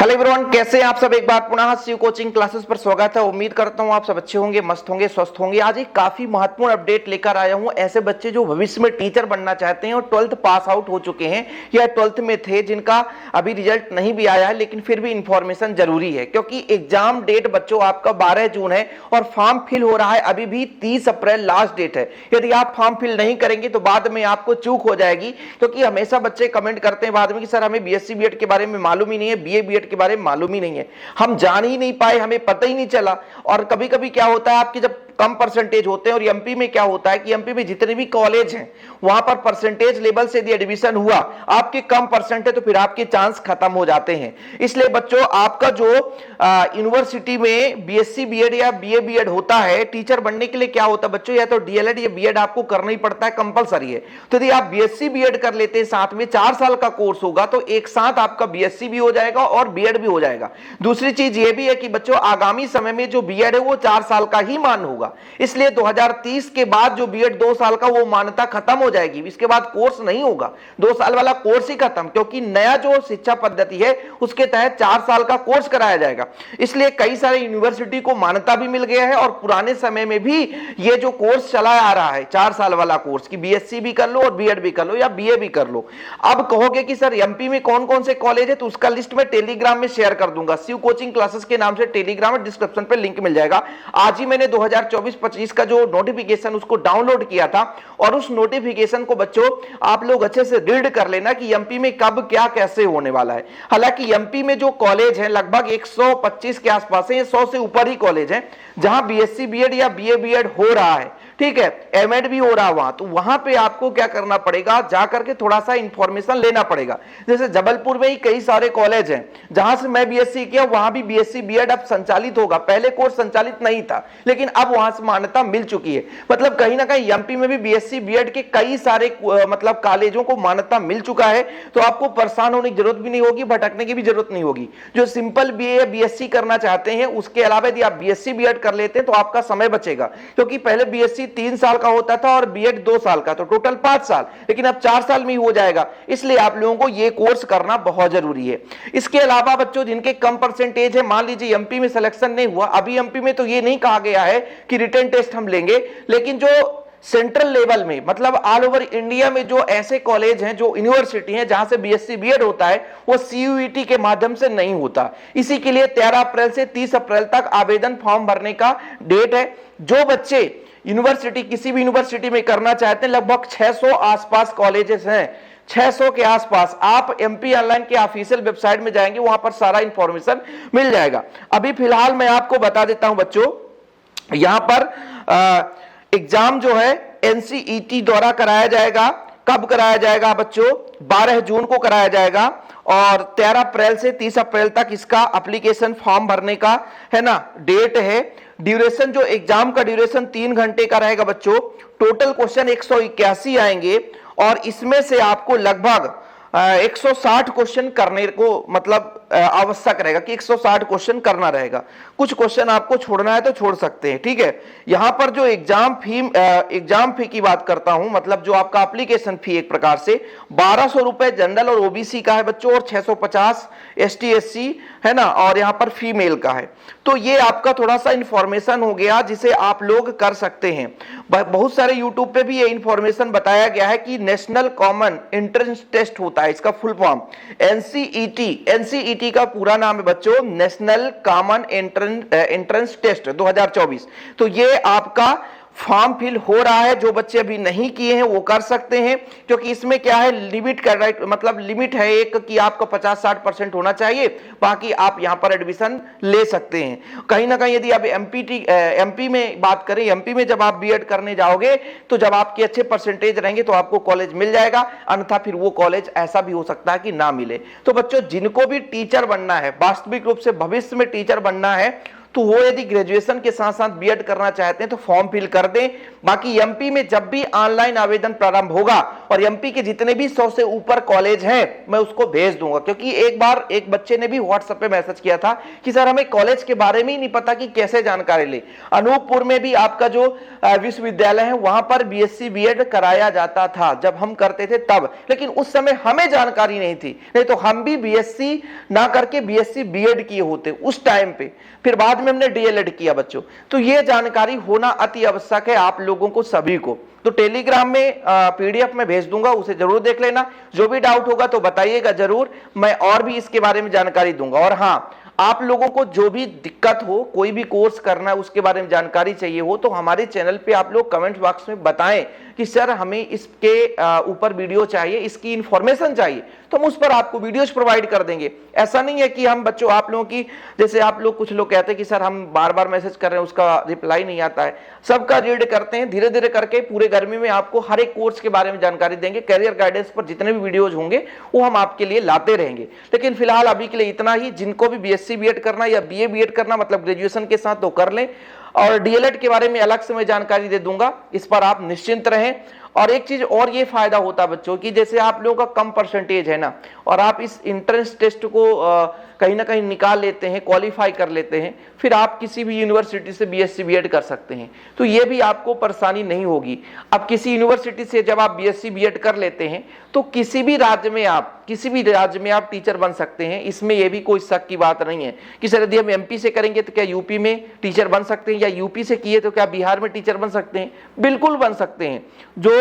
Hello everyone, कैसे हैं आप सब। एक बार पुनः शिव कोचिंग क्लासेस पर स्वागत है। उम्मीद करता हूं आप सब अच्छे होंगे, मस्त होंगे, स्वस्थ होंगे। आज एक काफी महत्वपूर्ण अपडेट लेकर आया हूं। ऐसे बच्चे जो भविष्य में टीचर बनना चाहते हैं और 12th पास आउट हो चुके हैं या 12th में थे, जिनका अभी रिजल्ट नहीं भी आया है, लेकिन फिर भी इंफॉर्मेशन जरूरी है क्योंकि एग्जाम डेट बच्चों आपका 12 जून है और फॉर्म फिल हो रहा है अभी भी 30 अप्रैल लास्ट डेट है। यदि आप फॉर्म फिल नहीं करेंगे तो बाद में आपको चूक हो जाएगी, क्योंकि हमेशा बच्चे कमेंट करते हैं बाद में कि सर हमें बीएससी बीएड के बारे में मालूम ही नहीं है, बीए बीएड के बारे में मालूम ही नहीं है, हम जान ही नहीं पाए, हमें पता ही नहीं चला। और कभी कभी क्या होता है, आपके जब कम परसेंटेज होते हैं, और एमपी में क्या होता है कि एमपी में जितने भी कॉलेज हैं वहां पर परसेंटेज लेवल से यदि एडमिशन हुआ, आपके कम परसेंट है तो फिर आपके चांस खत्म हो जाते हैं। इसलिए बच्चों, आपका जो यूनिवर्सिटी में बीएससी बीएड या बीए बीएड होता है, टीचर बनने के लिए क्या होता है बच्चों, या तो डीएलएड या बीएड आपको करना ही पड़ता है, कंपलसरी है। तो यदि आप बीएससी बीएड कर लेते हैं, साथ में 4 साल का कोर्स होगा, तो एक साथ आपका बीएससी भी हो जाएगा और बीएड भी हो जाएगा। दूसरी चीज ये भी है कि बच्चों, आगामी समय में जो बीएड है वो 4 साल का ही मान होगा, इसलिए 2030 के बाद जो बीएड 2 साल का, वो मान्यता खत्म हो जाएगी। इसके बाद कोर्स नहीं होगा, 2 साल वाला कोर्स ही खत्म, क्योंकि नया जो शिक्षा पद्धति है उसके तहत 4 साल का कोर्स कराया जाएगा। इसलिए कई सारे यूनिवर्सिटी को मान्यता भी मिल गया है, और पुराने समय में भी ये जो कोर्स चला आ रहा है 4 साल वाला कोर्स, कि बीएससी भी कर लो और बीएड भी कर लो या बीए भी कर लो। अब कहोगे कि सर एमपी में कौन कौन से कॉलेज है, तो उसका लिस्ट मैं टेलीग्राम में शेयर कर दूंगा। शिव कोचिंग क्लासेस के नाम से टेलीग्राम में डिस्क्रिप्शन पे लिंक मिल जाएगा। आज ही मैंने 2024-25 का जो नोटिफिकेशन उसको डाउनलोड किया था, और उस नोटिफिकेशन को बच्चों आप लोग अच्छे से रीड कर लेना कि एमपी में कब क्या कैसे होने वाला है। हालांकि एमपी में जो कॉलेज है लगभग 125 के आसपास है, 100 से ऊपर ही कॉलेज है जहां बीएससी बीएड या बीए बीएड हो रहा है, ठीक है, एमएड भी हो रहा है वहां। तो वहां पे आपको क्या करना पड़ेगा, जाकर के थोड़ा सा इंफॉर्मेशन लेना पड़ेगा। जैसे जबलपुर में ही कई सारे कॉलेज हैं, जहां से मैं बीएससी किया, वहां भी बीएससी बीएड अब संचालित होगा। पहले कोर्स संचालित नहीं था, लेकिन अब वहां से मान्यता मिल चुकी है। मतलब कहीं ना कहीं एमपी में भी बीएससी बीएड के कई सारे मतलब कॉलेजों को मान्यता मिल चुका है। तो आपको परेशान होने की जरूरत भी नहीं होगी, भटकने की भी जरूरत नहीं होगी। जो सिंपल बीए या बीएससी करना चाहते हैं, उसके अलावा यदि आप बीएससी बीएड कर लेते हैं तो आपका समय बचेगा, क्योंकि पहले बीएससी 3 साल का होता था और बीएड 2 साल का, तो टोटल 5 साल, लेकिन अब 4 साल में ही हो जाएगा। इसलिए आप लोगों को यह कोर्स करना बहुत जरूरी है। इसके अलावा बच्चों, जिनके कम परसेंटेज है, मान लीजिए एमपी में सिलेक्शन नहीं हुआ, अभी एमपी में तो यह नहीं कहा गया है कि रिटन टेस्ट हम लेंगे, लेकिन जो सेंट्रल लेवल में, मतलब ऑल ओवर इंडिया में जो ऐसे कॉलेज हैं, जो यूनिवर्सिटी हैं जहां से बीएससी बीएड होता है, वो सीयूईटी के माध्यम से नहीं होता। इसी के लिए 13 अप्रैल से 30 अप्रैल तक आवेदन फॉर्म भरने का डेट है। जो बच्चे यूनिवर्सिटी, किसी भी यूनिवर्सिटी में करना चाहते हैं, लगभग 600 आसपास कॉलेजेस हैं, 600 के आसपास, आप एमपी ऑनलाइन के ऑफिशियल वेबसाइट में जाएंगे, वहां पर सारा इंफॉर्मेशन मिल जाएगा। अभी फिलहाल मैं आपको बता देता हूं बच्चों, यहां पर एग्जाम जो है एनसीईटी द्वारा कराया जाएगा। कब कराया जाएगा बच्चों, 12 जून को कराया जाएगा, और 13 अप्रैल से 30 अप्रैल तक इसका एप्लीकेशन फॉर्म भरने का है ना डेट है। ड्यूरेशन, जो एग्जाम का ड्यूरेशन 3 घंटे का रहेगा बच्चों। टोटल क्वेश्चन 181 आएंगे, और इसमें से आपको लगभग 160 क्वेश्चन करने को मतलब आवश्यक रहेगा कि 160 क्वेश्चन करना रहेगा। कुछ क्वेश्चन आपको छोड़ना है तो छोड़ सकते हैं, ठीक है। यहां पर जो एग्जाम फी की बात करता हूं, मतलब जो आपका एप्लीकेशन फी, एक प्रकार से 1200 रुपए जनरल और ओबीसी का है बच्चों, और 650 एसटी एससी है ना, और यहां पर फीमेल का है। तो ये आपका थोड़ा सा इंफॉर्मेशन हो गया जिसे आप लोग कर सकते हैं। बहुत सारे यूट्यूब पे भी ये इंफॉर्मेशन बताया गया है कि नेशनल कॉमन एंट्रेंस टेस्ट होता है, इसका फुल फॉर्म एनसीईटी का पूरा नाम है बच्चों, नेशनल कॉमन एंट्रेंस टेस्ट 2024। तो ये आपका फॉर्म फिल हो रहा है। जो बच्चे अभी नहीं किए हैं वो कर सकते हैं, क्योंकि इसमें क्या है, लिमिट कर रहा, मतलब लिमिट है एक कि आपका 50-60% होना चाहिए, बाकी आप यहां पर एडमिशन ले सकते हैं। कहीं ना कहीं यदि आप एमपी में बात करें, एमपी में जब आप बीएड करने जाओगे, तो जब आपके अच्छे परसेंटेज रहेंगे तो आपको कॉलेज मिल जाएगा, अन्यथा फिर वो कॉलेज ऐसा भी हो सकता है कि ना मिले। तो बच्चों, जिनको भी टीचर बनना है, वास्तविक रूप से भविष्य में टीचर बनना है, तो वो यदि ग्रेजुएशन के साथ साथ बीएड करना चाहते हैं तो फॉर्म फिल कर दें। बाकी एमपी में जब भी ऑनलाइन आवेदन प्रारंभ होगा और एमपी के जितने भी 100 से ऊपर कॉलेज हैं मैं उसको भेज दूंगा, क्योंकि एक बार एक बच्चे ने भी व्हाट्सएप पे मैसेज किया था कि सर हमें कॉलेज के बारे में ही नहीं पता कि कैसे जानकारी ले। अनूपपुर में भी आपका जो विश्वविद्यालय है वहां पर बीएससी बीएड कराया जाता था जब हम करते थे तब, लेकिन उस समय हमें जानकारी नहीं थी, नहीं तो हम भी बीएससी ना करके बीएससी बीएड किए होते उस टाइम पे। फिर बाद में हमने डीएलएड किया बच्चों। तो ये जानकारी होना अति आवश्यक है आप लोगों को सभी को। तो टेलीग्राम में पीडीएफ में भेज दूंगा, उसे जरूर देख लेना। जो भी डाउट होगा तो बताइएगा जरूर, मैं और भी इसके बारे में जानकारी दूंगा। और हाँ, आप लोगों को जो भी दिक्कत हो, कोई भी कोर्स करना है उसके बारे में जानकारी चाहिए हो, तो हमारे चैनल पे आप लोग कमेंट बॉक्स में बताएं कि सर हमें इसके ऊपर वीडियो चाहिए, इसकी इंफॉर्मेशन चाहिए, तो हम उस पर आपको वीडियोस प्रोवाइड कर देंगे। ऐसा नहीं है कि हम बच्चों आप लोगों की, जैसे आप लोग कुछ लोग कहते हैं कि सर हम बार बार मैसेज कर रहे हैं उसका रिप्लाई नहीं आता है, सबका रीड करते हैं। धीरे धीरे करके पूरे गर्मी में आपको हर एक कोर्स के बारे में जानकारी देंगे। कैरियर गाइडेंस पर जितने भी वीडियोज होंगे वो हम आपके लिए लाते रहेंगे। लेकिन फिलहाल अभी के लिए इतना ही। जिनको भी बीएससी बीएड करना या बीए बीएड करना मतलब ग्रेजुएशन के साथ तो कर लें, और डीएलएड के बारे में अलग से मैं जानकारी दे दूंगा, इस पर आप निश्चिंत रहें। और एक चीज और ये फायदा होता है बच्चों की, जैसे आप लोगों का कम परसेंटेज है ना और आप इस एंट्रेंस टेस्ट को कहीं ना कहीं निकाल लेते हैं, क्वालिफाई कर लेते हैं, फिर आप किसी भी यूनिवर्सिटी से बीएससी बीएड कर सकते हैं, तो ये भी आपको परेशानी नहीं होगी। अब किसी यूनिवर्सिटी से जब आप बीएससी बीएड कर लेते हैं तो किसी भी राज्य में आप टीचर बन सकते हैं। इसमें यह भी कोई शक की बात नहीं है कि सर यदि हम एमपी से करेंगे तो क्या यूपी में टीचर बन सकते हैं, या यूपी से किए तो क्या बिहार में टीचर बन सकते हैं? बिल्कुल बन सकते हैं। जो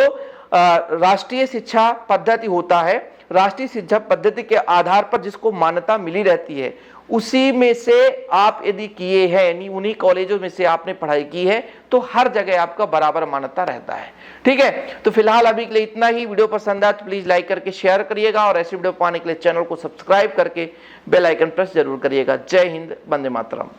राष्ट्रीय शिक्षा पद्धति होता है, राष्ट्रीय शिक्षा पद्धति के आधार पर जिसको मान्यता मिली रहती है, उसी में से आप यदि किए हैं, यानी उन्हीं कॉलेजों में से आपने पढ़ाई की है, तो हर जगह आपका बराबर मान्यता रहता है। ठीक है, तो फिलहाल अभी के लिए इतना ही। वीडियो पसंद आया तो प्लीज लाइक करके शेयर करिएगा, और ऐसी वीडियो पाने के लिए चैनल को सब्सक्राइब करके बेल आइकन प्रेस जरूर करिएगा। जय हिंद, वंदे मातरम।